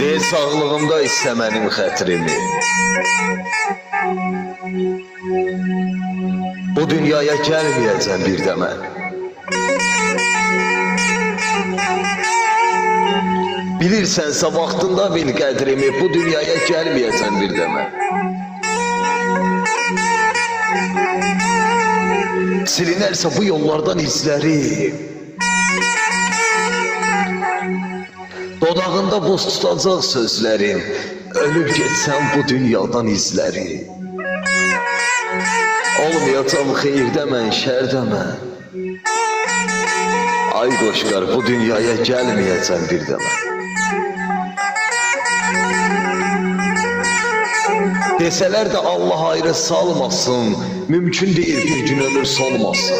De sağlığımda ise mənim xətrimi, bu dünyaya gəlməyəcəm bir də mən. Bilirsənsə vaxtında bil qədrimi, bu dünyaya gəlməyəcəm bir də mən. Silinərsə bu yollardan izlərim, dodağında buz tutacaq sözlərim, ölüb getsəm bu dünyadan izlərim. Olmayacam xeyirdə mən, şərdə mən. Ay qoşqar, bu dünyaya gəlməyəcəm bir də mən. Desələr də Allah ayrı salmasın, mümkün deyil bir gün ömür solmasın.